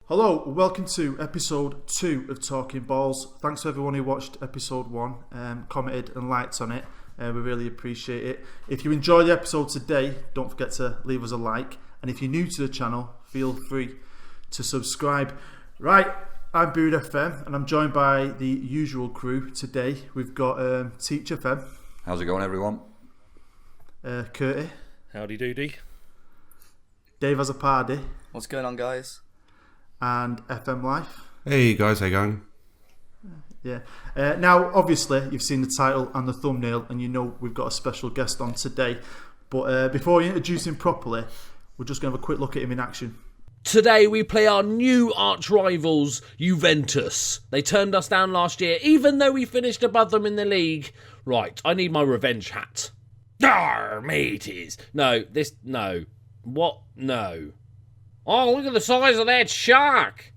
Hello, welcome to episode 2 of Talking Balls. Thanks to everyone who watched episode 1, commented and liked on it. We really appreciate it. If you enjoyed the episode today, don't forget to leave us a like. And if you're new to the channel, feel free to subscribe. Right, I'm Bood FM and I'm joined by the usual crew today. We've got Teach FM. How's it going, everyone? Curty. Howdy doody. Dave has a party. What's going on, guys? And FM Life. Hey guys, how you going? Yeah. Now, obviously, you've seen the title and the thumbnail, and you know we've got a special guest on today. But before we introduce him properly, we're just going to have a quick look at him in action. Today we play our new arch rivals, Juventus. They turned us down last year, even though we finished above them in the league. Right, I need my revenge hat. Arr, mateys. No. What? No. Oh, look at the size of that shark.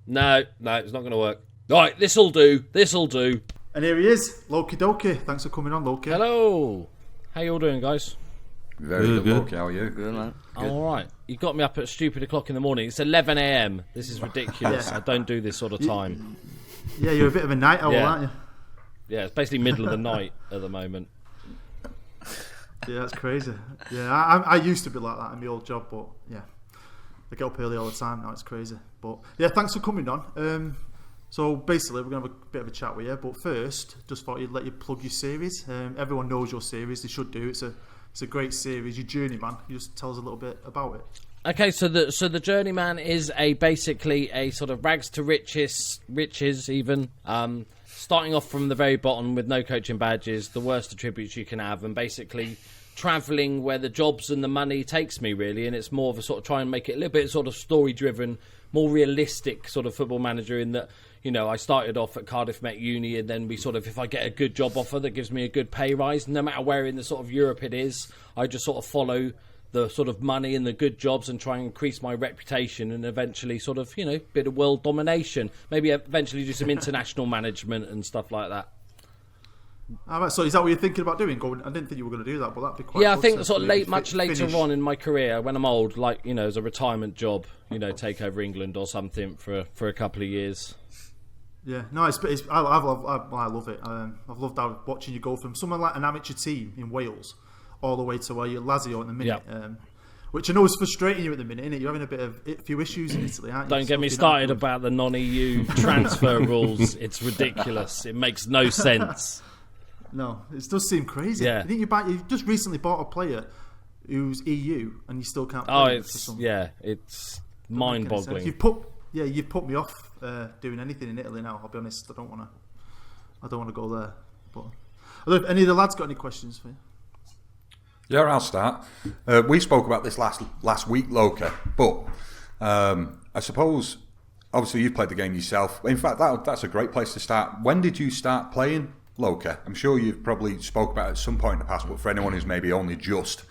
No, it's not going to work. Right, this'll do. And here he is, Loki Doki. Thanks for coming on, Loki. Hello. How you all doing, guys? Very good, Loki. How are you? Good, man. I'm all right. You got me up at stupid o'clock in the morning. It's 11 a.m. This is ridiculous. Yeah. I don't do this sort of time. Yeah, you're a bit of a night owl, aren't you? Yeah, it's basically middle of the night at the moment. Yeah, that's crazy. Yeah, I used to be like that in my old job, but yeah, I get up early all the time now. It's crazy. But yeah, thanks for coming on. So basically, we're gonna have a bit of a chat with you. But first, just thought you'd let you plug your series. Everyone knows your series. They should do. It's a great series. Your Journeyman. You just tell us a little bit about it. Okay, so the Journeyman is basically a sort of rags to riches even. Starting off from the very bottom with no coaching badges, the worst attributes you can have, and basically travelling where the jobs and the money takes me, really. And it's more of a sort of try and make it a little bit sort of story-driven, more realistic sort of football manager in that, you know, I started off at Cardiff Met Uni, and then we sort of, if I get a good job offer that gives me a good pay rise, no matter where in the sort of Europe it is, I just sort of follow the sort of money and the good jobs and try and increase my reputation and eventually sort of, you know, bit of world domination. Maybe eventually do some international management and stuff like that. All right, so is that what you're thinking about doing? I didn't think you were going to do that, but that'd be quite. Yeah, I think to sort of much later finish. on in my career, when I'm old, like, you know, as a retirement job, you know, take over England or something for a couple of years. Yeah, no, I love it. I've loved watching you go from someone like an amateur team in Wales all the way to where you're Lazio at the minute. Yeah. Which I know is frustrating you at the minute, innit? You're having a few issues in Italy, aren't you? Don't get me started about the non-EU transfer rules. It's ridiculous. It makes no sense. No, it does seem crazy. Yeah. I think you just recently bought a player who's EU and you still can't play Oh, him for some. it's mind-boggling. You've put me off doing anything in Italy now. I'll be honest. I don't want to go there. But have any of the lads got any questions for you? Yeah, I'll start. We spoke about this last week, Loki, but I suppose, obviously, you've played the game yourself. In fact, that's a great place to start. When did you start playing Loki? I'm sure you've probably spoke about it at some point in the past, but for anyone who's maybe only just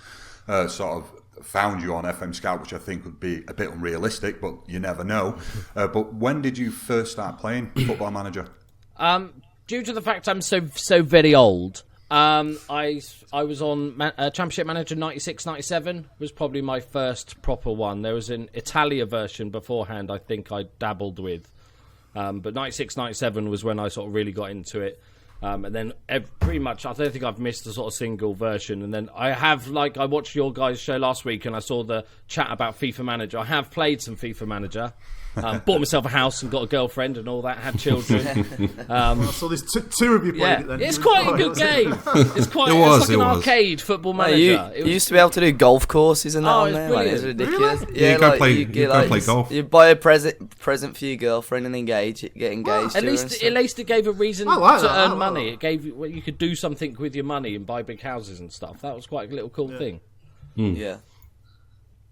sort of found you on FM SCOUT, which I think would be a bit unrealistic, but you never know. But when did you first start playing Football Manager? Due to the fact I'm so very old, I was on Championship Manager 96-97 was probably my first proper one. There was an Italia version beforehand I think I dabbled with. But 96-97 was when I sort of really got into it. And then pretty much, I don't think I've missed a sort of single version. And then I watched your guys' show last week and I saw the chat about FIFA Manager. I have played some FIFA Manager. Bought myself a house and got a girlfriend and all that, had children. So there's two of you playing it then. It's quite a good game. It's like an arcade Football Manager. You used to be able to do golf courses and that on there. Like, it's ridiculous. Really? Yeah, you go play golf. You buy a present for your girlfriend and get engaged. At least it gave a reason to earn money. It gave you could do something with your money and buy big houses and stuff. That was quite a little cool thing. Yeah.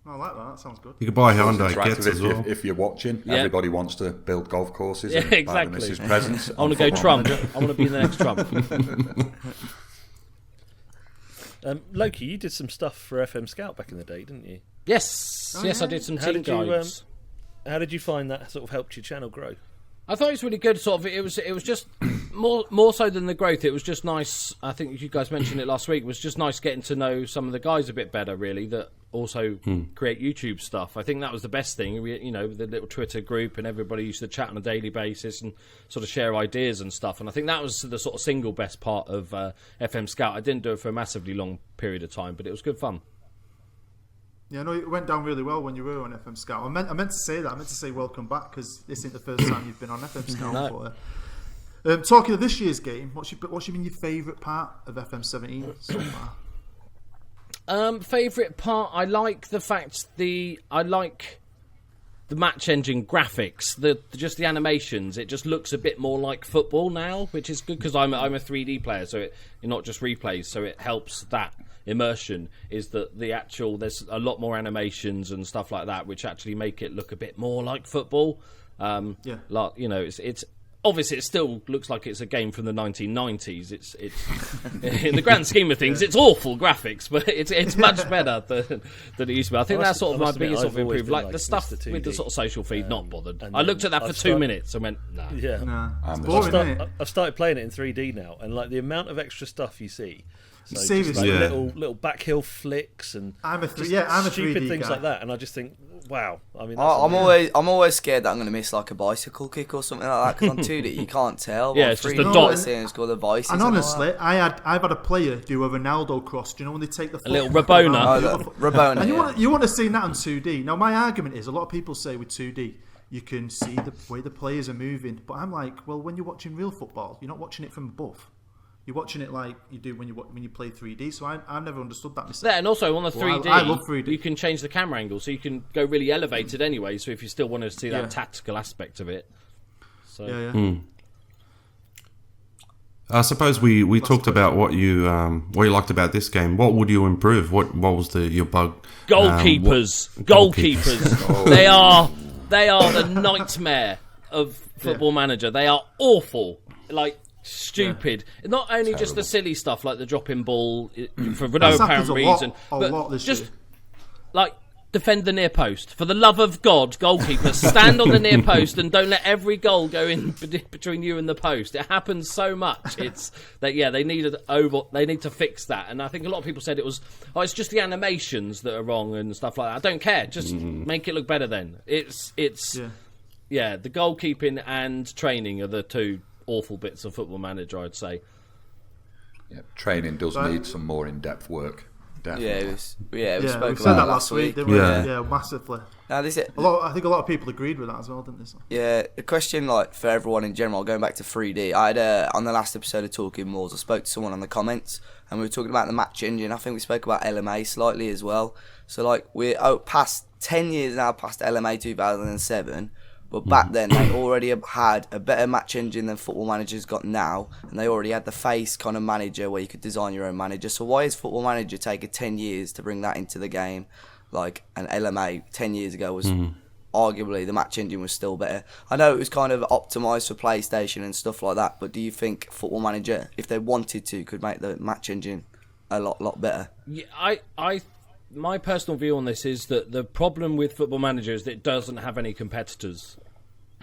I like that. That sounds good. You can buy Hyundai Kits as well. If you're watching, everybody wants to build golf courses. Yeah, and buy exactly. the missus presents. I want to go Trump. I want to be the next Trump. Loki, you did some stuff for FM SCOUT back in the day, didn't you? Yes, I did some team guides. How did you find that sort of helped your channel grow? I thought it was really good. Sort of, it was just more so than the growth, it was just nice. I think you guys mentioned it last week. It was just nice getting to know some of the guys a bit better, really, that also create YouTube stuff. I think that was the best thing. The little Twitter group, and everybody used to chat on a daily basis and sort of share ideas and stuff. And I think that was the sort of single best part of FM Scout. I didn't do it for a massively long period of time, but it was good fun. Yeah, no, it went down really well when you were on FM Scout. I meant to say that. I meant to say welcome back, because this isn't the first time you've been on FM Scout. No. Talking of this year's game, what's been your favourite part of FM 17 so far? Favourite part, I like the fact I like the match engine graphics, just the animations. It just looks a bit more like football now, which is good because I'm a 3D player, so you're not just replays, so it helps that immersion. Is that there's a lot more animations and stuff like that, which actually make it look a bit more like football. It's obviously, it still looks like it's a game from the 1990s. It's in the grand scheme of things, it's awful graphics, but it's much better than it used to be. I think that's sort of my biggest sort of improvement. Like the stuff with the sort of social feed, not bothered. I looked at that for 2 minutes and went, nah. Yeah. It's boring, I've started playing it in 3D now, and like the amount of extra stuff you see. So seriously, just like little backhill flicks and I'm a stupid 3D things guy. like that, and I just think, wow. I mean, I'm always scared that I'm going to miss like a bicycle kick or something like that, because on 2D you can't tell. Yeah, it's just the dot. It's got the vices. And honestly, I've had a player do a Ronaldo cross. Do you know when they take the foot little Rabona? Rabona. And you want to see that on 2D. Now my argument is, a lot of people say with 2D you can see the way the players are moving, but I'm like, well, when you're watching real football, you're not watching it from above. You're watching it like you do when you play 3D. So I've never understood that mistake. Yeah, and also on the 3D, I love 3D. You can change the camera angle, so you can go really elevated anyway. So if you still want to see that tactical aspect of it, I suppose we talked about what you liked about this game. What would you improve? What was your bug? Goalkeepers. They are the nightmare of Football Manager. They are awful. Like. Stupid. Not only just the silly stuff like the dropping ball for no apparent reason, but just like defend the near post. For the love of God, goalkeepers, stand on the near post and don't let every goal go in between you and the post. It happens so much. It's that they need to fix that. And I think a lot of people said it's just the animations that are wrong and stuff like that. I don't care. Just make it look better. Then it's the goalkeeping and training are the two awful bits of Football Manager, I'd say. Yeah, training does need some more in-depth work. Definitely. We spoke we about said that last week, didn't we? Yeah, massively. Now, I think a lot of people agreed with that as well, didn't they? So? Yeah, the question, like for everyone in general, going back to 3D, I had on the last episode of Talking Moors, I spoke to someone on the comments, and we were talking about the match engine. I think we spoke about LMA slightly as well. So like we're past 10 years now, past LMA 2007. But back then, they already had a better match engine than Football Manager's got now, and they already had the face kind of manager where you could design your own manager. So why is Football Manager taking 10 years to bring that into the game? Like an LMA 10 years ago was arguably the match engine was still better. I know it was kind of optimised for PlayStation and stuff like that, but do you think Football Manager, if they wanted to, could make the match engine a lot better? Yeah, my personal view on this is that the problem with Football Manager is that it doesn't have any competitors.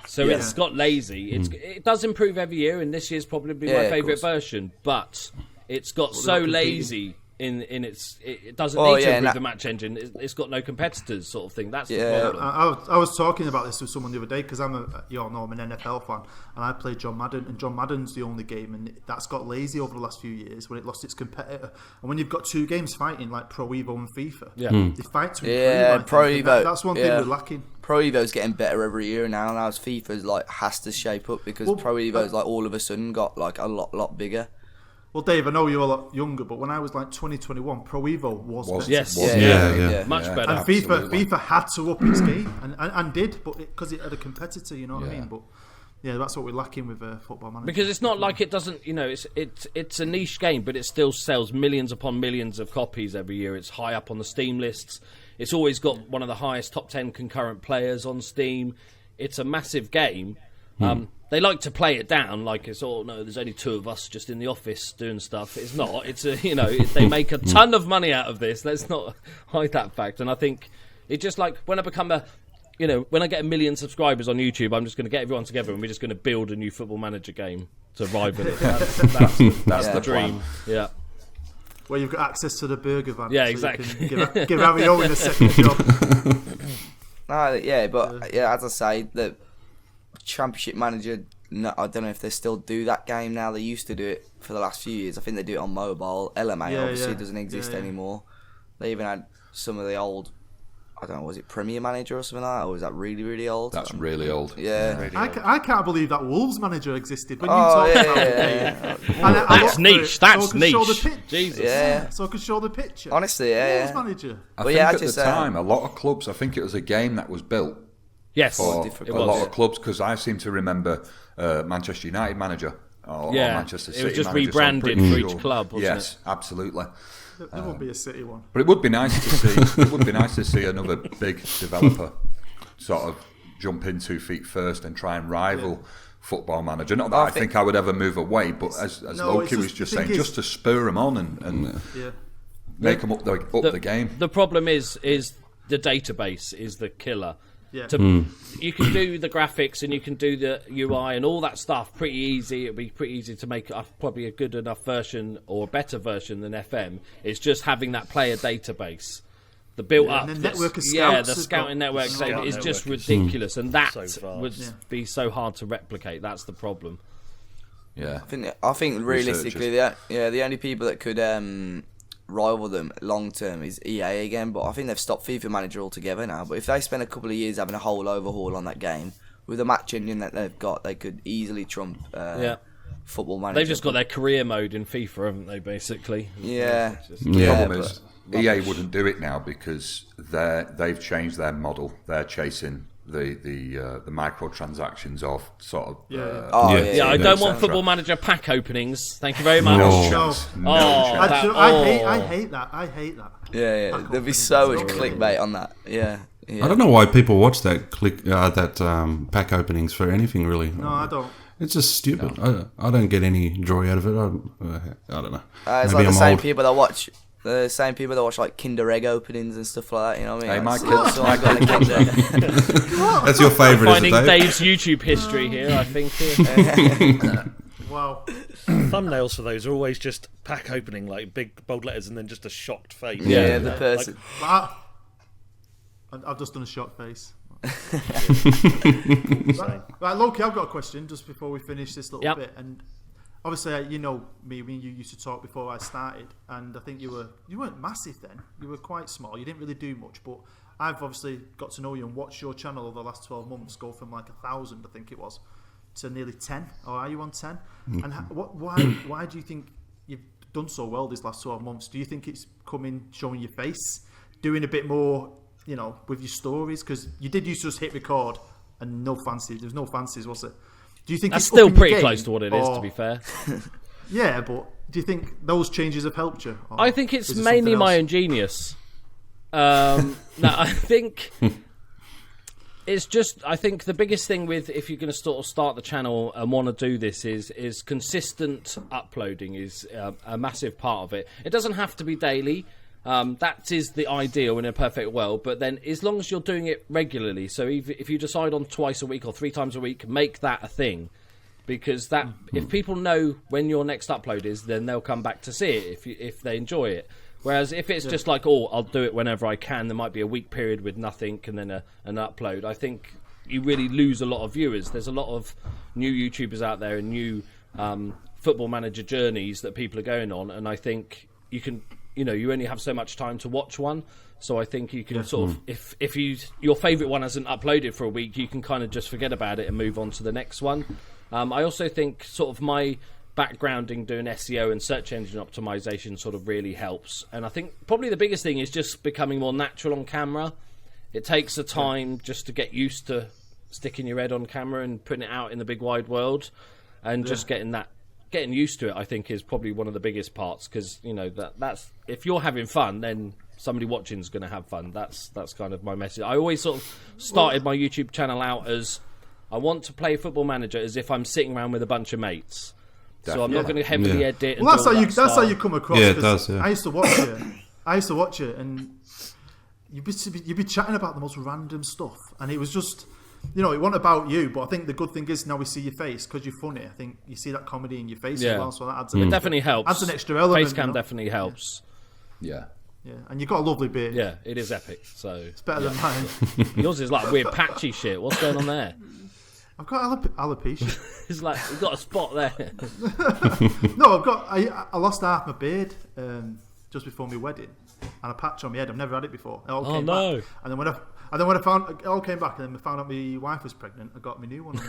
So it's got lazy. It does improve every year, and this year's probably my favourite version, but it's got so lazy in its... It doesn't need to improve the match engine. It's got no competitors sort of thing. That's the problem. I was talking about this with someone the other day, because I'm an NFL fan, and I play John Madden, and John Madden's the only game, and that's got lazy over the last few years when it lost its competitor. And when you've got two games fighting, like Pro Evo and FIFA, they fight to improve. Yeah, Pro Evo. That's one thing we're lacking. Pro Evo's getting better every year now. Now FIFA's like has to shape up, because Pro Evo's like all of a sudden got like a lot bigger. Well, Dave, I know you're a lot younger, but when I was like 2021, Pro Evo was better. Yes, much better. And FIFA had to up its game, and did, but because it had a competitor, you know what I mean? But yeah, that's what we're lacking with Football Manager. Because it's not like it doesn't, it's a niche game, but it still sells millions upon millions of copies every year. It's high up on the Steam lists. It's always got one of the highest top 10 concurrent players on Steam. It's a massive game. They like to play it down like it's there's only two of us just in the office doing stuff. It's not. It's they make a ton of money out of this. Let's not hide that fact. And I think it's just like when I become a when I get 1 million subscribers on YouTube, I'm just going to get everyone together and we're just going to build a new Football Manager game to rival it. That's the dream. Yeah. Where you've got access to the burger van. Yeah, so exactly. You can give Harry Owen a second job. As I say, the Championship Manager, no, I don't know if they still do that game now. They used to do it for the last few years. I think they do it on mobile. LMA obviously doesn't exist anymore. They even had some of the old, I don't know, was it Premier Manager or something like that? Or was that really, really old? That's really old. Yeah. Really I can't believe that Wolves Manager existed. When you talk about it. That's niche. That's niche. Show the pitch. Jesus. Yeah. So I could show the picture. Honestly, Wolves Manager. I think at the time, a lot of clubs, I think it was a game that was built Yes. for It a was. lot of clubs, because I seem to remember Manchester United Manager or Manchester City it was just manager, so I'm rebranded pretty for each sure. club, wasn't Yes, it? absolutely. There won't be a City one. But it would be nice to see. It would be nice to see another big developer sort of jump in 2 feet first and try and rival Football Manager. Not that I think I would ever move away, but as Loki was just saying, just to spur them on and make them up the game. The problem is the database is the killer. Yeah. You can do the graphics and you can do the UI and all that stuff pretty easy. It'd be pretty easy to make probably a good enough version or a better version than FM. It's just having that player database, the built up. And the network of scouts. The scouting network is just ridiculous, and that would be so hard to replicate. That's the problem. Yeah, I think realistically, the only people that could rival them long term is EA again, but I think they've stopped FIFA Manager altogether now. But if they spend a couple of years having a whole overhaul on that game with the match engine that they've got, they could easily trump Football Manager. They've just got their career mode in FIFA, haven't they? Basically, The problem is EA wouldn't do it now because they've changed their model. They're chasing the microtransactions of sort of I don't want Football Manager pack openings. Thank you very much. No. I hate that. Yeah. There'd be so much clickbait on that. Yeah. I don't know why people watch that pack openings for anything really. No, I don't. It's just stupid. No. I don't get any joy out of it. I don't know. It's like the same people that watch. The same people that watch like Kinder Egg openings and stuff like that, you know what I mean? Hey, like, my kids. That's your favourite, Finding is it, Dave? Dave's YouTube history here, I think. Wow. Thumbnails for those are always just pack opening, like big bold letters, and then just a shocked face. Yeah, the person. I've just done a shocked face. Right, Loki, I've got a question just before we finish this little bit. And obviously, you know me and you used to talk before I started, and I think you weren't massive then. You were quite small. You didn't really do much, but I've obviously got to know you and watched your channel over the last 12 months go from like 1,000, I think it was, to nearly 10. Or are you on 10? And why do you think you've done so well these last 12 months? Do you think it's showing your face, doing a bit more, with your stories? Because you did used to just hit record and no fancy. There's no fancies, was it? Do you think that's it's still pretty game, close to what it is, to be fair? Yeah, but do you think those changes have helped you? I think it's mainly my own genius. No, I think it's just. I think the biggest thing with if you're going to sort of start the channel and want to do this is consistent uploading is a massive part of it. It doesn't have to be daily. That is the ideal in a perfect world, but then as long as you're doing it regularly, so if you decide on twice a week or 3 times a week, make that a thing, because that if people know when your next upload is, then they'll come back to see it if they enjoy it. Whereas if it's just like, I'll do it whenever I can, there might be a week period with nothing and then an upload, I think you really lose a lot of viewers. There's a lot of new YouTubers out there and new Football Manager journeys that people are going on, and I think you can... you only have so much time to watch one, so I think you can sort of, if your favourite one hasn't uploaded for a week, you can kind of just forget about it and move on to the next one. I also think sort of my background in doing SEO and search engine optimization sort of really helps, and I think probably the biggest thing is just becoming more natural on camera. It takes a time just to get used to sticking your head on camera and putting it out in the big wide world, and just getting used to it, I think, is probably one of the biggest parts, because that's if you're having fun, then somebody watching is going to have fun. That's kind of my message. I always sort of started my YouTube channel out as I want to play Football Manager as if I'm sitting around with a bunch of mates. So I'm not going to heavily edit. Well, that's how you come across. Yeah, it does. Yeah. I used to watch it, and you'd be chatting about the most random stuff, and it was just, it wasn't about you. But I think the good thing is now we see your face because you're funny. I think you see that comedy in your face as well, so that adds it definitely helps. Adds an extra element. Face cam definitely helps. Yeah. Yeah, and you've got a lovely beard. Yeah, it is epic. So it's better than mine. Yours is like weird patchy shit. What's going on there? I've got alopecia. It's like you've got a spot there. No, I lost half my beard just before my wedding, and a patch on my head. I've never had it before. It all came back. And then when I found it all came back, and then I found out my wife was pregnant. I got my new one.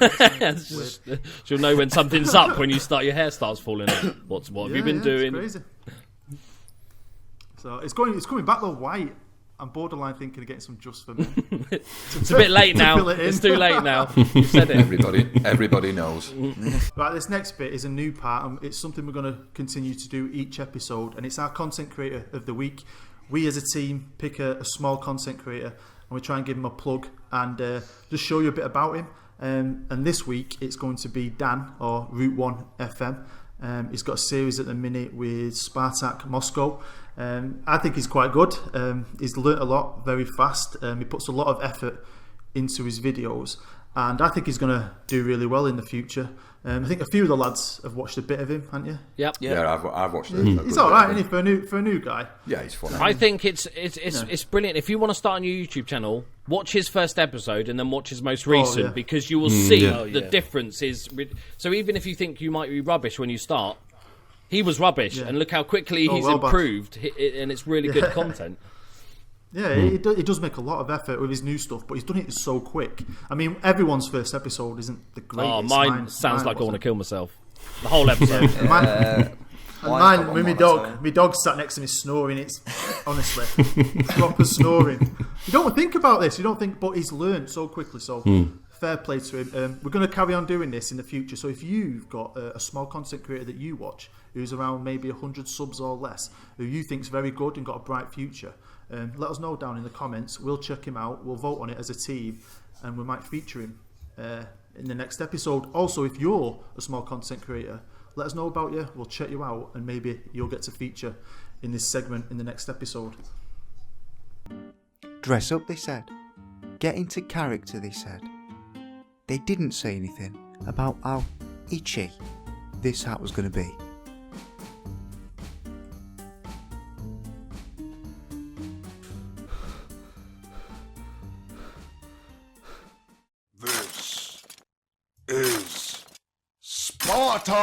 She'll know when something's up when your hair starts falling out. What have you been doing? It's crazy. So it's coming back though white. I'm borderline thinking of getting some just for me. It's a bit late now. It's too late now. You said it. Everybody knows. Right, this next bit is a new part, and it's something we're going to continue to do each episode, and it's our content creator of the week. We as a team pick a small content creator, and we try and give him a plug and just show you a bit about him. And this week it's going to be Dan, or Route 1 FM. He's got a series at the minute with Spartak Moscow. I think he's quite good. He's learnt a lot very fast. He puts a lot of effort into his videos, and I think he's going to do really well in the future. I think a few of the lads have watched a bit of him, haven't you? Yep. Yeah, I've watched it. He's all right, isn't he, for a new guy? Yeah, he's funny. I think it's brilliant. If you want to start a new YouTube channel, watch his first episode and then watch his most recent, because you will see the difference is. So even if you think you might be rubbish when you start, he was rubbish, and look how quickly he's improved, and it's really good content. Yeah, he does make a lot of effort with his new stuff, but he's done it so quick. I mean, everyone's first episode isn't the greatest. Oh, mine sounds like I want to kill myself. The whole episode. Mine with my dog sat next to me snoring. It's honestly proper snoring. You don't think about this. You don't think, but he's learned so quickly. So fair play to him. We're going to carry on doing this in the future. So if you've got a small content creator that you watch who's around maybe 100 subs or less, who you think's very good and got a bright future, let us know down in the comments. We'll check him out. We'll vote on it as a team, and we might feature him in the next episode. Also, if you're a small content creator, let us know about you. We'll check you out, and maybe you'll get to feature in this segment in the next episode. Dress up, they said. Get into character, they said. They didn't say anything about how itchy this hat was going to be. This is Sparta!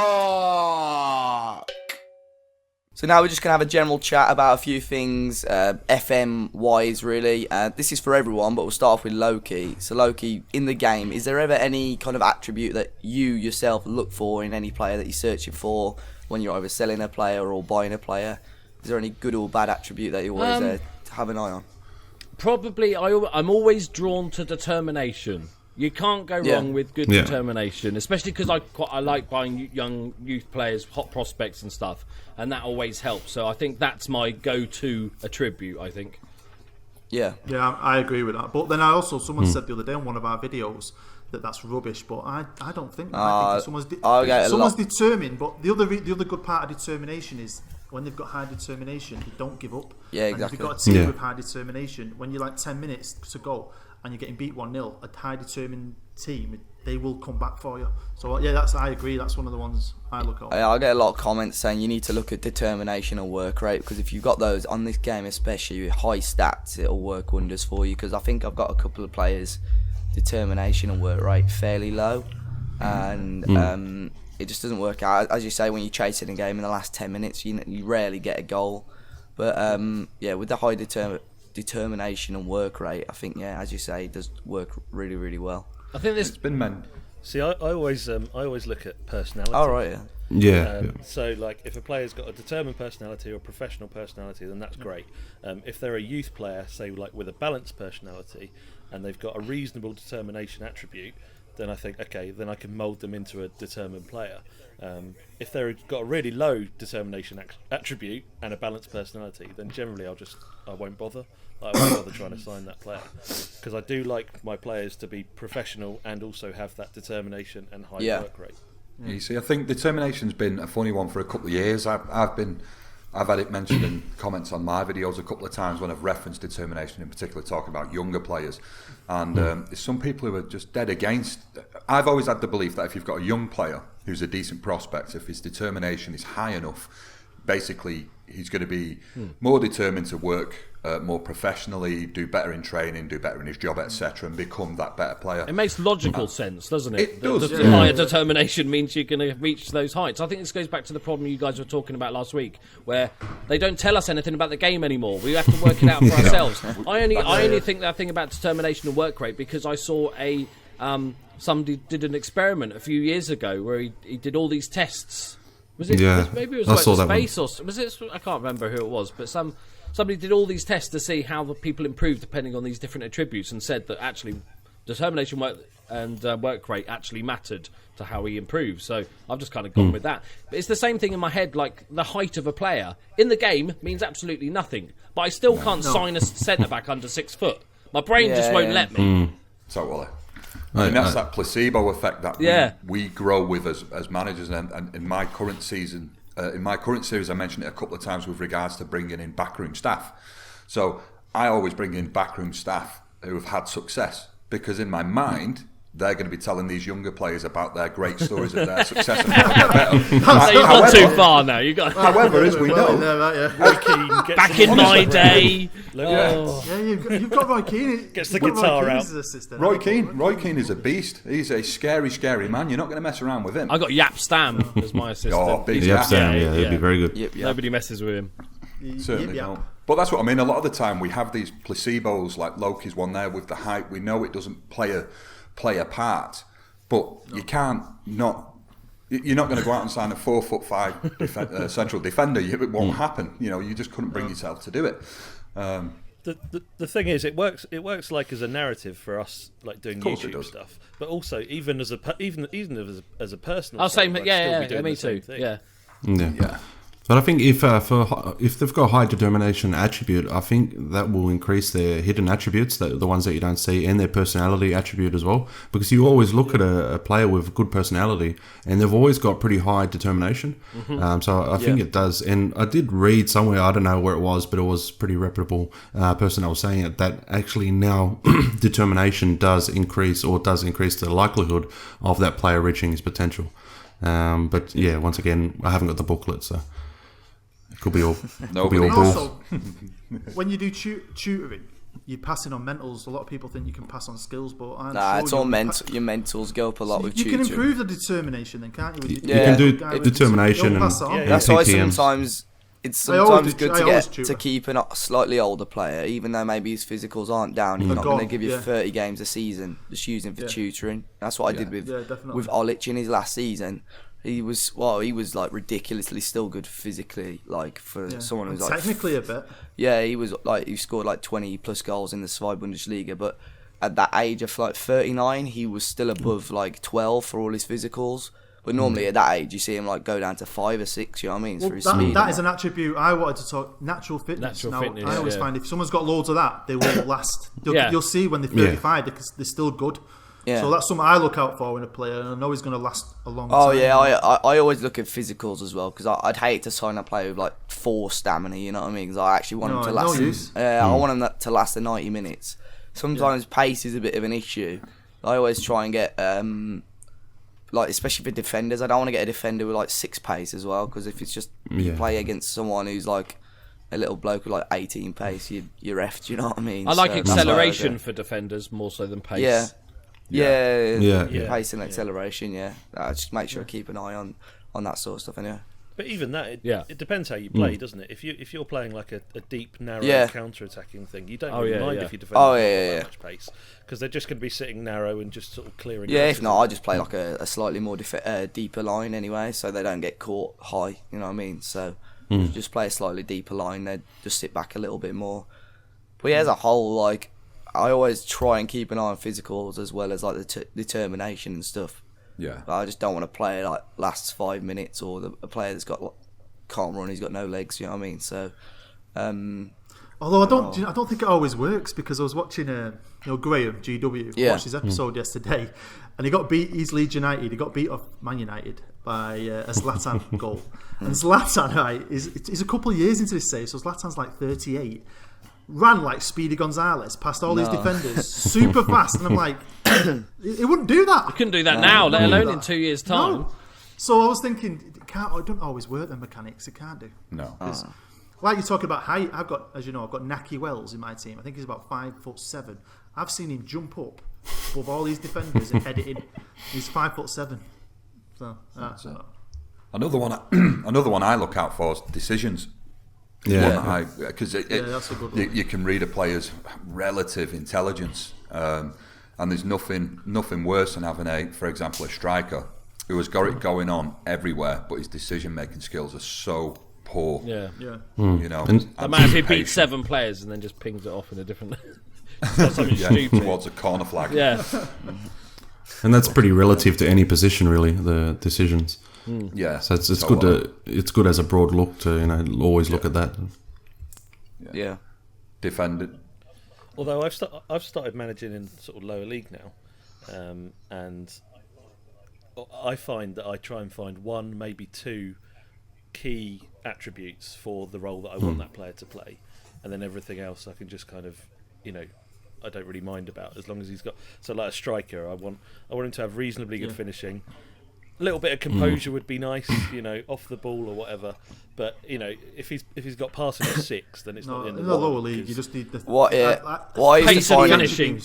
So now we're just going to have a general chat about a few things, FM-wise really. This is for everyone, but we'll start off with Loki. So Loki, in the game, is there ever any kind of attribute that you yourself look for in any player that you're searching for when you're either selling a player or buying a player? Is there any good or bad attribute that you always have an eye on? Probably, I'm always drawn to determination. You can't go wrong with good determination, especially because I like buying young youth players, hot prospects and stuff, and that always helps. So I think that's my go-to attribute, I think. Yeah, I agree with that. But then someone said the other day on one of our videos that's rubbish, but I don't think that. I think someone's determined, but the other good part of determination is when they've got high determination, they don't give up. Yeah, exactly. And if you've got a team with high determination, when you're like 10 minutes to go and you're getting beat 1-0, a high determined team, they will come back for you. So I agree, that's one of the ones I look at. I get a lot of comments saying you need to look at determination and work rate, because if you've got those on this game, especially with high stats, it'll work wonders for you. Because I think I've got a couple of players, determination and work rate fairly low, and it just doesn't work out. As you say, when you're chasing a game in the last 10 minutes, you rarely get a goal. But with the high determination and work rate, I think as you say, it does work really, really well. I think it's been meant. See, I always look at personality. Oh, right, So, like, if a player's got a determined personality or a professional personality, then that's great. If they're a youth player, say, like, with a balanced personality, and they've got a reasonable determination attribute, then I think, okay, then I can mould them into a determined player. If they've got a really low determination attribute and a balanced personality, then generally I won't bother. I won't bother trying to sign that player, because I do like my players to be professional and also have that determination and high work rate. You see, I think determination's been a funny one for a couple of years. I've been I've had it mentioned in comments on my videos a couple of times when I've referenced determination, in particular talking about younger players. And there's some people who are just dead against. I've always had the belief that if you've got a young player who's a decent prospect, if his determination is high enough, basically he's going to be more determined to work more professionally, do better in training, do better in his job, etc., and become that better player. It makes logical sense, doesn't it? It does. The higher determination means you're going to reach those heights. I think this goes back to the problem you guys were talking about last week, where they don't tell us anything about the game anymore. We have to work it out for ourselves. I only think that thing about determination and work rate because I saw somebody did an experiment a few years ago where he did all these tests. Was it? Yeah, Maybe it I was saw like that space or was it? I can't remember who it was, but somebody did all these tests to see how the people improved depending on these different attributes, and said that actually determination and work rate actually mattered to how he improved. So I've just kind of gone with that. But it's the same thing in my head. Like the height of a player in the game means absolutely nothing, but I still can't sign a centre back under 6 foot. My brain just won't let me. Totally. And that's that placebo effect that we grow with as managers. And in my current season, in my current series, I mentioned it a couple of times with regards to bringing in backroom staff. So I always bring in backroom staff who have had success, because in my mind, they're going to be telling these younger players about their great stories of their success and how they're better. You've gone too far now. However, as we know, Roy Keane gets back in my day. You've got Roy Keane. Gets the guitar out. Roy Keane is a beast. He's a scary, scary man. You're not going to mess around with him. I got Yap Stam as my assistant. Oh, big Yap Stam, he'd be very good. Nobody messes with him. Certainly don't. But that's what I mean. A lot of the time we have these placebos, like Loki's one there with the height. We know it doesn't play a part, but you can't not. You're not going to go out and sign a 4'5" central defender. It won't happen. You just couldn't bring yourself to do it. The thing is, it works like as a narrative for us, like doing YouTube stuff. But also, even as a personal. I'll say, me too. Yeah. But I think if they've got a high determination attribute, I think that will increase their hidden attributes, the ones that you don't see, and their personality attribute as well. Because you always look at a player with good personality, and they've always got pretty high determination. So I think it does. And I did read somewhere, I don't know where it was, but it was pretty reputable person that was saying it, that actually now determination does increase the likelihood of that player reaching his potential. But yeah, once again, I haven't got the booklet, so. Could be all. Also, when you do tutoring, you're passing on mentals. A lot of people think you can pass on skills, but it's all mental. Your mentals go up a lot with tutoring. You can improve the determination, then, can't you? You can do determination and that's why sometimes it's good to keep a slightly older player, even though maybe his physicals aren't down. He's not going to give you 30 games a season. Just use him for tutoring. That's what I did with Olic in his last season. He was like ridiculously still good physically, like for someone who's like technically a bit. Yeah, he scored like 20 plus goals in the Zweite Bundesliga, but at that age of like 39, he was still above like 12 for all his physicals. But normally at that age, you see him like go down to 5 or 6. You know what I mean? Well, that is an attribute I wanted to talk. Natural fitness. I always find if someone's got loads of that, they will last. You'll see when they're 35 because they're still good. Yeah. So that's something I look out for in a player, and I know he's going to last a long time. Oh yeah, I always look at physicals as well, because I'd hate to sign a player with like 4 stamina. You know what I mean? Because I actually want him to last. I want him to last the 90 minutes. Sometimes pace is a bit of an issue. I always try and get like, especially for defenders, I don't want to get a defender with like 6 pace as well, because if it's just you play against someone who's like a little bloke with like 18 pace, you're effed. You know what I mean? I like acceleration for defenders more so than pace. Yeah. Pace and acceleration. I just make sure I keep an eye on that sort of stuff. Anyway. But even that, it depends how you play, doesn't it? If you're playing like a deep, narrow counter-attacking thing, you don't really mind if you defend that much pace, because they're just going to be sitting narrow and just sort of clearing. Yeah, if not, I just play like a slightly more deeper line anyway, so they don't get caught high. You know what I mean? So just play a slightly deeper line. They just sit back a little bit more. But as a whole, like, I always try and keep an eye on physicals as well as like the determination and stuff. Yeah. But I just don't want to play like lasts 5 minutes, or a player that's got can't run, he's got no legs. You know what I mean? So, Although I don't think it always works, because I was watching, Graham GW watched his episode yesterday, and he got beat. He's Leeds United. He got beat off Man United by a Zlatan goal. And Zlatan, right, is a couple of years into this save, so Zlatan's like 38. Ran like Speedy Gonzalez past all these defenders, super fast, and I'm like, he wouldn't do that. You couldn't do that now, let alone in 2 years' time. No. So I was thinking, it don't always work. The mechanics, it can't do. No. Like you're talking about height, I've got Naki Wells in my team. I think he's about 5'7". I've seen him jump up above all these defenders and head it in. He's 5'7". So another one I look out for is decisions. Yeah, because that's a good one. you can read a player's relative intelligence, and there's nothing worse than having for example, a striker who has got it going on everywhere, but his decision-making skills are so poor. Yeah. You know, The man who beats 7 players and then just pings it off in a different... something stupid. Towards a corner flag. Yeah. and that's pretty relative to any position, really. The decisions. Yeah. So it's good it's good as a broad look to always look at that. Yeah. Defend it. Although I've started managing in sort of lower league now, and I find that I try and find 1, maybe 2 key attributes for the role that I want that player to play, and then everything else I can just kind of, I don't really mind about, as long as he's got. So like a striker, I want him to have reasonably good finishing. A little bit of composure would be nice, off the ball or whatever. But if he's got passing of 6, then it's not in the lower league. You just need the why is pace and finishing.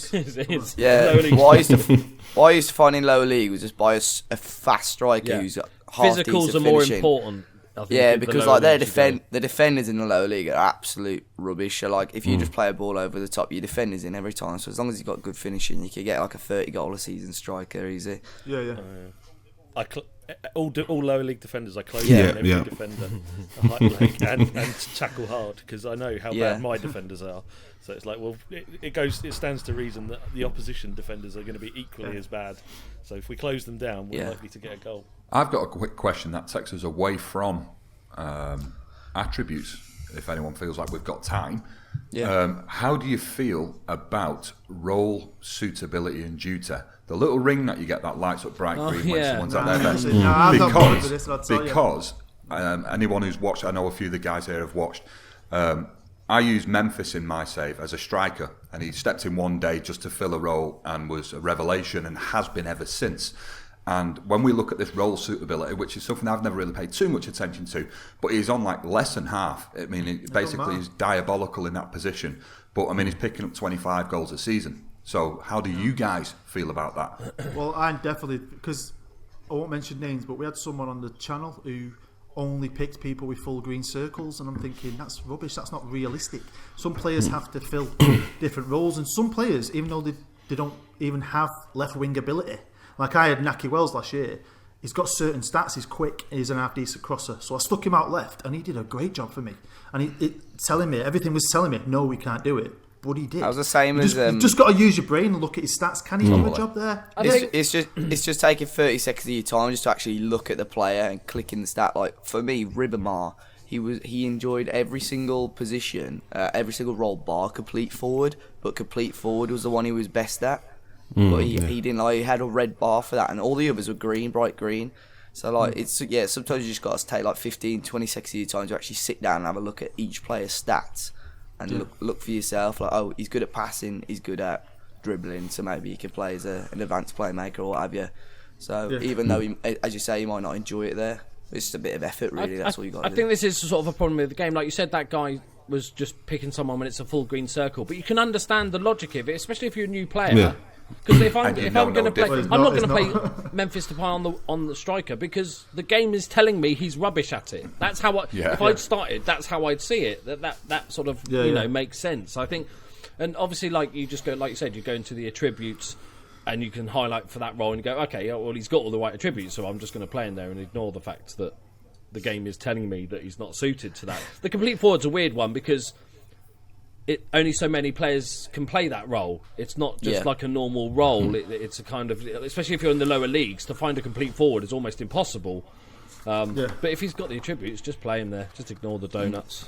Why I used to find in lower league was just buy a fast striker who's half Physicals decent are more finishing. important. I think, Yeah, in the because lower like leagues, the defenders in the lower league are absolute rubbish. So like if you just play a ball over the top, your defenders in every time. So as long as you've got good finishing, you can get like a 30-goal a season striker easy. Yeah. All lower league defenders, I close Yeah. down every defender, and tackle hard, because I know how bad my defenders are. So it's like, well, it stands to reason that the opposition defenders are going to be equally as bad. So if we close them down, we're likely to get a goal. I've got a quick question that takes us away from attributes, if anyone feels like we've got time. How do you feel about role suitability and duty? The little ring that you get that lights up bright green when someone's at their best. Because anyone who's watched, I know a few of the guys here have watched, I used Memphis in my save as a striker, and he stepped in one day just to fill a role and was a revelation and has been ever since. And when we look at this role suitability, which is something I've never really paid too much attention to, but he's on like less than half. I mean, basically he's diabolical in that position. But I mean, he's picking up 25 goals a season. So how do you guys feel about that? Well, I'm definitely, because I won't mention names, but we had someone on the channel who only picked people with full green circles, and I'm thinking, that's rubbish, that's not realistic. Some players have to fill different roles, and some players, even though they don't even have left wing ability, like I had Naki Wells last year, he's got certain stats, he's quick, he's an half-decent crosser, so I stuck him out left, and he did a great job for me. And everything was telling me, no, we can't do it. But he did. I was the same as. You just got to use your brain and look at his stats. Can he do a job there? It's just taking 30 seconds of your time just to actually look at the player and click in the stat. Like for me, Ribamar, he enjoyed every single position, every single role bar complete forward, but complete forward was the one he was best at. But he didn't he had a red bar for that, and all the others were green, bright green. So like sometimes you just got to take like 15, 20 seconds of your time to actually sit down and have a look at each player's stats. And look for yourself, like, oh, he's good at passing, he's good at dribbling, so maybe he could play as an advanced playmaker or what have you. So even though, as you say, you might not enjoy it there, it's just a bit of effort, really. That's all you got to do. I think this is sort of a problem with the game. Like you said, that guy was just picking someone when it's a full green circle, but you can understand the logic of it, especially if you're a new player. Yeah. Because if I'm going to play, I'm not going to play not. Memphis Depay on the striker, because the game is telling me he's rubbish at it. That's how if I'd started, that's how I'd see it. That sort of makes sense. I think, and obviously, like you said, you go into the attributes, and you can highlight for that role and go, okay, well, he's got all the right attributes, so I'm just going to play in there and ignore the fact that the game is telling me that he's not suited to that. The complete forward's a weird one because only so many players can play that role. It's not just like a normal role. It's a kind of, especially if you're in the lower leagues, to find a complete forward is almost impossible. But if he's got the attributes, just play him there. Just ignore the donuts.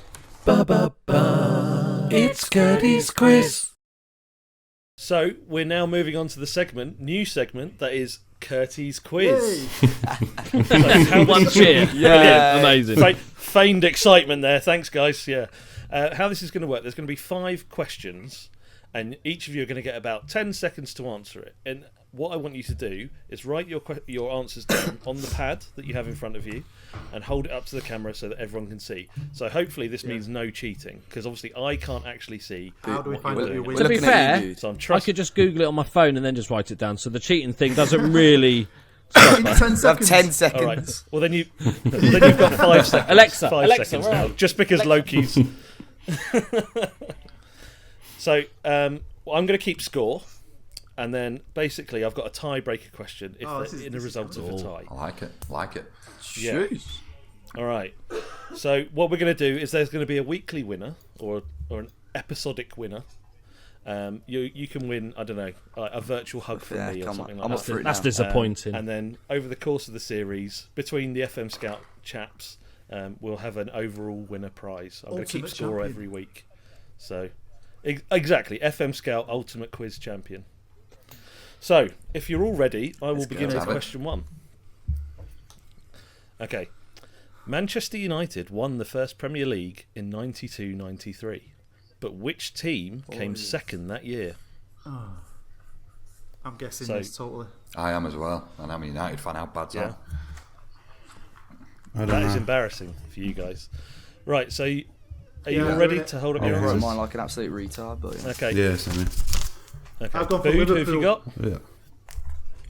It's Curty's quiz. So we're now moving on to the new segment that is Curty's quiz. One cheer. Yeah. Amazing. Feigned excitement there. Thanks, guys. Yeah. How this is going to work? There's going to be 5 questions, and each of you are going to get about 10 seconds to answer it. And what I want you to do is write your answers down on the pad that you have in front of you, and hold it up to the camera so that everyone can see. So hopefully this means no cheating, because obviously I can't actually see. How do we find we're out who looking wins? To be at you, fair, dude. So I'm I trusting. could just Google it on my phone and then just write it down. So the cheating thing doesn't really. Stop In that. 10 You have seconds. 10 All seconds. right. Well, then you've got 5 seconds. Alexa, 5 Alexa, seconds where now, are we? just because Loki's. So I'm going to keep score, and then basically I've got a tiebreaker question if this is in a result of a tie. I like it. Yeah. All right. So what we're going to do is there's going to be a weekly winner or an episodic winner. You can win, I don't know, a virtual hug from Yeah, me or come something on. I'm like up that. for it That's now. disappointing. And then over the course of the series, between the FM Scout chaps, we'll have an overall winner prize. I'm going to keep Ultimate score champion. every week. So, exactly, FM Scout Ultimate Quiz Champion. So, if you're all ready, I will begin go. with Have it. question 1. Okay. Manchester United won the first Premier League in 92-93. But which team came second that year? I'm guessing So- this totally. I am as well, and I'm a United fan. How bad's Yeah. I don't That is know. embarrassing for you guys. Right, so are you Yeah, all ready yeah. to hold up Oh, your yeah. I wrote answers? mine like an absolute retard, but yeah. Okay. Yeah, same Okay. I've gone for Food, who have you Liverpool. got? yeah.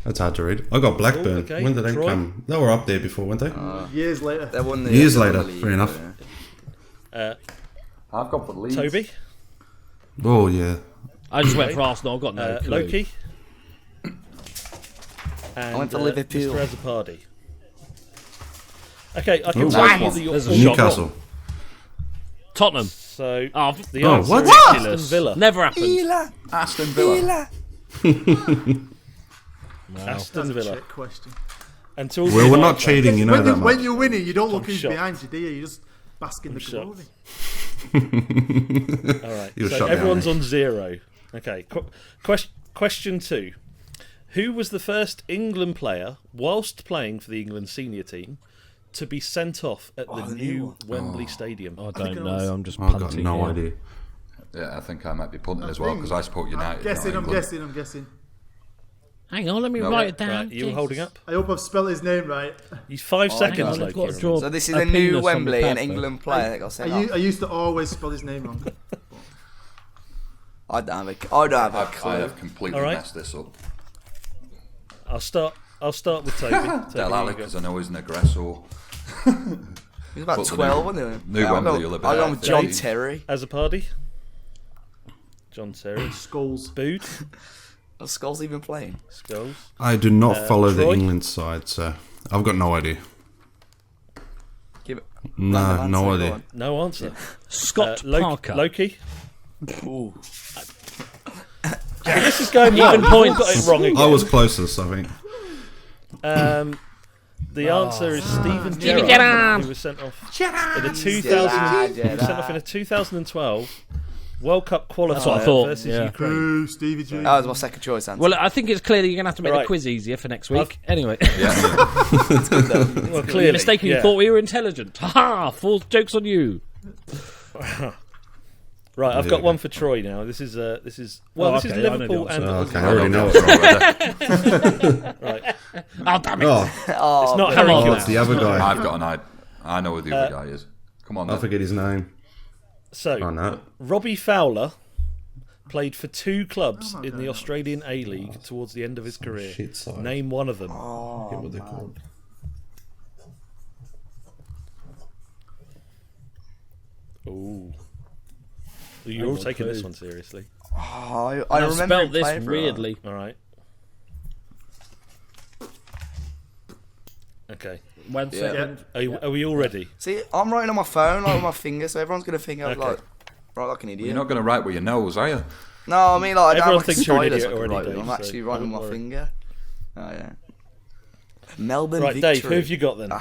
That's hard to read. I got Blackburn. Oh, okay. When did they Troy? come? They were up there before, weren't they? Years later. They won the Years they won later, the league, fair enough. yeah. I've gone for Leeds. Toby? Oh yeah. I just went for Arsenal. I've got no clue. Loki? And, I went for Liverpool. Mr. Azzopardi. Okay, I can Ooh. tell you Nice that you're There's a all Newcastle. wrong. Tottenham. So, Oh, the Oh, answer what? is ridiculous. Aston Villa. Never happened. Aston Villa. Aston That's a Villa. trick question. And to all Well, the we're not United fans- cheating, you know when, that when much. you're winning, you don't look I'm who's shocked. behind you, do you? You just bask in the shocked. glory. All right. You're So shut everyone's down. on 0. Okay. Question 2. Who was the first England player, whilst playing for the England senior team, to be sent off at the new Wembley Stadium? I don't know. I'm just I've got punting. no here. idea. Yeah, I think I might be punting as well because I support United. I'm not guessing. England. Hang on, let me No, write it down. Right, you Jesus. holding up? I hope I've spelled his name right. He's 5 Hang seconds, on, I've Loki. got to remember. draw So this is a a new penis on the Wembley, an pad, England player that got sent I off. used to always spell his name wrong. I don't have a I clue. have completely All right. messed this up. I'll start with Toby. Toby, Del you Alec, go. because I know he's an aggressor. He was about But the 12, new- wasn't he? new Yeah, Wembley I will have got been with John out. Terry. Azzopardi. John Terry. Skulls. Bood. Are Skulls even playing? Skulls. I do not follow the Troy? England side, so I've got no idea. Give it. No, Random no answer, go idea. on. No answer. Scott Parker. Loki. Ooh. This is going well. Even You've all points. got it wrong again. I was closest, I think. The answer is Stephen Gerrard, Gerrard, who was sent off in a 2000. Gerrard. He was sent off in a 2012 World Cup qualifier That's what I thought, versus yeah. Ukraine. Ooh, Stevie G. That was my second choice answer. Well, I think it's clear that you're going to have to make Right. the quiz easier for next week. Anyway, Well, clearly, you mistakenly yeah. thought we were intelligent. Ha ha! Full joke's on you. Right, I've There got we one go. for Troy now. This is Oh, this is okay, I know the Liverpool answer. and Oh, okay, I I already don't know get it. what's wrong with it. right. Oh damn it! Oh, It's not come Harry on. Kane. it's the other guy. I've got an idea. I know who the other guy is. Come on, I then. forget his name. So Oh no. Robbie Fowler played for 2 clubs in the Australian A League towards the end of his career. shit side. Name one of them. I forget what they're called. Ooh. You're all taking this one seriously. I I've remember him spelt this playing for us. weirdly. All right. Okay. 1 second. Are we all ready? See, I'm writing on my phone, like with my finger, so everyone's gonna think I'm Okay. like, right, like an idiot. You're not going to write with your nose, are you? No, I mean, like, I don't Everyone have like thinks you're an stylus idiot I can already, write with. Dave, I'm so actually writing with don't my worry. finger. Oh yeah. Melbourne Right, victory. Dave, who have you got then?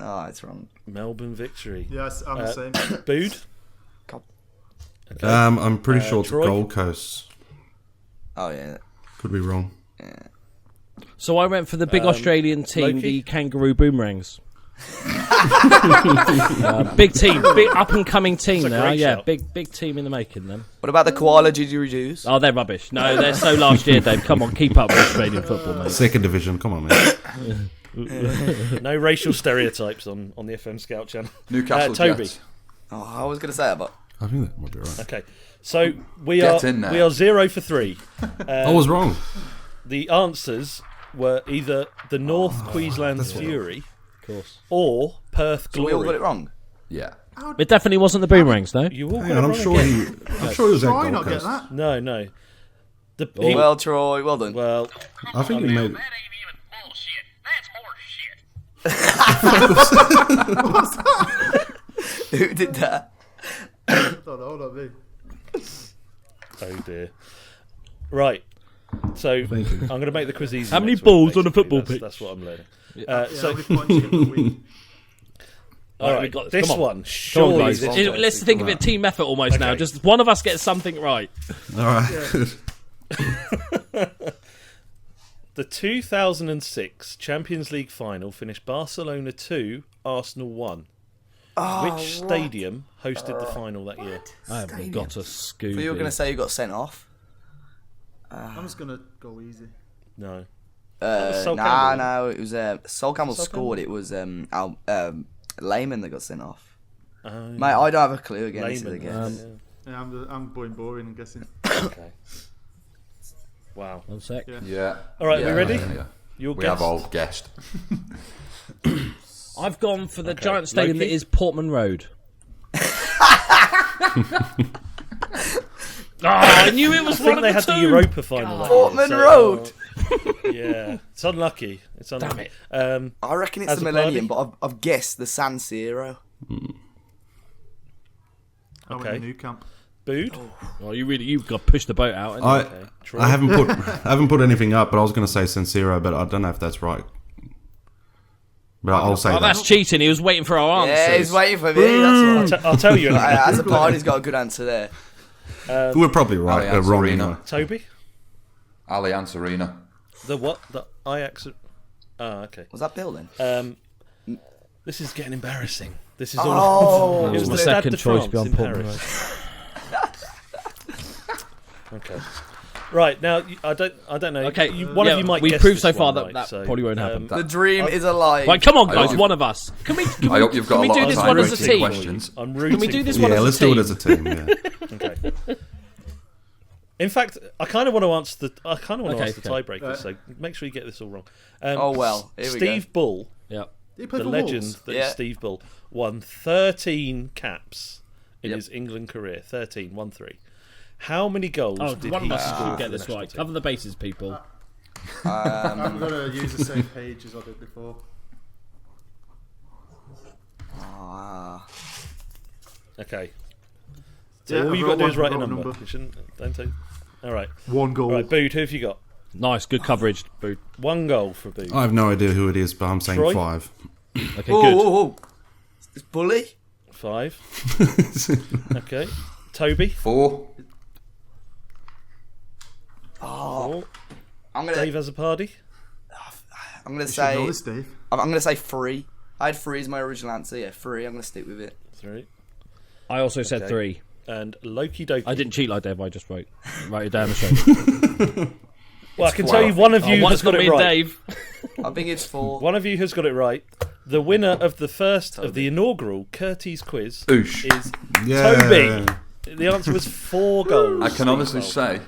Oh, it's wrong. Melbourne victory. Yes, I'm the same. Bood? God. I'm pretty sure it's Troy? Gold Coast. Oh yeah. Could be wrong. So I went for the big Australian team, Loki? the Kangaroo Boomerangs. Big team, big up and coming team That's a now. great Yeah, shout. big team in the making. Then. What about the koala didgeridoos? Oh, they're rubbish. No, they're so last year, Dave. Come on, keep up with Australian football, mate. Second division. Come on, man. No racial stereotypes on the FM Scout channel. Newcastle Toby. Jets. Oh, I was going to say that, but I think that might be right. Okay, so we Get in there. are 0 for 3. I was wrong. The answers were either the North Queensland Fury Of course. or Perth so we all got Glory. it wrong. Yeah. It definitely wasn't the Boomerangs, no. You all got Hang it on, wrong I'm sure again. I'm sure he was at Try Gold not get Coast. that. No. Well, Troy, well done. Well, I think he made. That ain't even bullshit. That's horse shit. Who did that? Don't know, not me. oh dear. Right. So I'm Thank you. going to make the quiz easy. How many next week, balls on a basically. football That's- pitch? That's what I'm learning. Yeah, So, how many points you get for the week? all Right, right, we got- this come on. one. Come on, Surely guys. this Let's think of it team effort almost now. Okay. Just one of us gets something right. All right. The 2006 Champions League final finished Barcelona 2, Arsenal 1. Which stadium hosted the final that year? I haven't got a Scooby. But you were going to say you got sent off. I'm just going to go easy. No. was Sol Nah, Campbell. no, it was Sol Campbell Sol scored. Campbell? It was Lehman that got sent off. Oh, Mate, I don't have a clue again. This is a Lehman. guess. Yeah, I'm going boring, I'm guessing. Okay. Wow. 1 sec. Yeah. Yeah. All right, yeah, we ready? Yeah. Your We guess. have all guessed. I've gone for the Okay. giant stadium Loki? that is Portman Road. I knew it was I one think of they the had two. the Europa final. that year, Portman so- Road. Yeah, it's unlucky. It's unlucky. I reckon it's As the a Millennium, party? but I've guessed the San Siro. I went Okay. to New Camp. Booed. Oh, you've got to push the boat out. I Okay. Troy. I haven't put anything up, but I was going to say San Siro, but I don't know if that's right. But I'll say Oh, that. that's cheating. He was waiting for our answers. Yeah, he's waiting for me. That's right. I'll tell you. As a party, he's got a good answer there. We're probably right, Allianz wrong Arena. anyway. Toby. Allianz Arena. The what? The Ajax. Oh, okay. Was that building? This is getting embarrassing. This is Oh, all. It was the my Stade second de choice France beyond in Portman Paris. Okay. Right now, I don't know. Okay, One of you might. We've guess proved this so far one, that right, that so, probably won't happen. The dream is alive. Right, come on, I guys, hope- one of us. Can we I hope you've got we a lot do of this time one to as a take team? questions. I'm rooting. Can we do this for one Yeah, as a let's do it team? as a team. Yeah. Okay. In fact, I kind of want to answer the. I kind of want to Okay, ask the okay. tiebreaker. So make sure you get this all wrong. Oh, well, here we go. Steve Bull, Yeah. He played the for legend Wolves. that is Yeah. Steve Bull, won 13 caps in Yep. his England career. 13, 1-3. How many goals Oh, did one he of us score should for get the this national right. team? Cover the bases, people. I'm going to use the same page as I did before. Ah. Okay. So Yeah, all I've you got got to do is one write a wrong number. number. You shouldn't. Don't take. All right. One goal. All right, Bood, who have you got? Nice, good coverage, Boot. 1 goal for Bood. I have no idea who it is, but I'm saying Troy? 5. Okay, Whoa, good. whoa, whoa. It's Bully? 5. Okay. Toby. 4. Four. I'm gonna. Dave has a party. I'm gonna You should know say. this, Dave. I'm gonna say 3. I had 3 as my original answer. Yeah, 3. I'm gonna stick with it. 3. I also said Okay. 3. And Loki Doki. I didn't cheat like Dave, I just wrote it down the show. Well, I can tell you one of you One's has got got it me and right. Dave. I think it's 4. One of you has got it right. The winner of the first of the inaugural Curty's quiz Oosh. is Yeah. Toby. The answer was 4 goals. I can honestly say,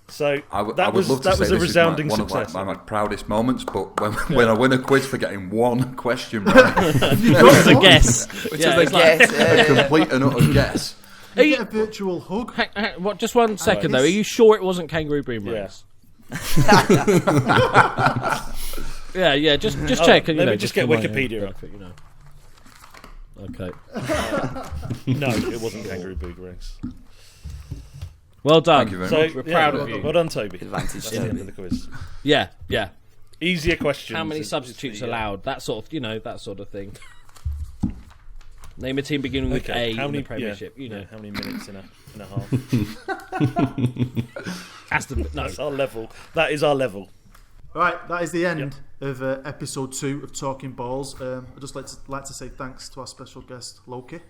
So I would that was love to that say was a this resounding is one success. of my proudest moments, but when I win a quiz for getting one question right, It was a guess. Which Yeah, was it's a like- guess. Yeah, a yeah. complete and utter guess. You get a virtual hug. What? Just 1 second though. Are you sure it wasn't Kangaroo Boomerangs? Yeah. Just check. Let me just get Wikipedia up. You know. Okay. No, it wasn't Kangaroo Boomerangs. Well done. Thank you very So much. We're proud of you. Well done, Toby. Advantage That's to the end me. of the quiz. Yeah. Easier questions. How many is substitutes the, allowed? That sort of, that sort of thing. Name a team beginning with Okay. A How in many the Premiership. Yeah, how many minutes in a No. That's our level. That is our level. Right, that is the end of episode 2 of Talking Balls. I'd just like to say thanks to our special guest, Loki.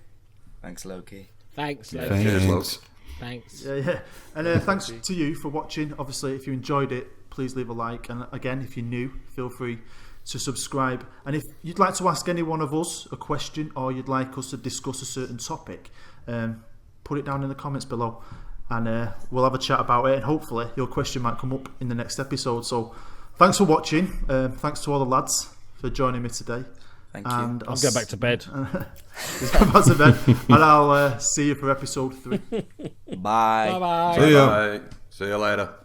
Thanks, Loki. Thanks. Yeah, Loki. cheers, Loki. Thanks. Yeah. And thanks to you for watching. Obviously, if you enjoyed it, please leave a like. And again, if you're new, feel free to subscribe. And if you'd like to ask any one of us a question, or you'd like us to discuss a certain topic, put it down in the comments below, and we'll have a chat about it. And hopefully, your question might come up in the next episode. So, thanks for watching. Thanks to all the lads for joining me today. Thank you. And I'll go back to bed. He's going back to bed. And I'll see you for episode 3. Bye. Bye-bye. See ya. See you later.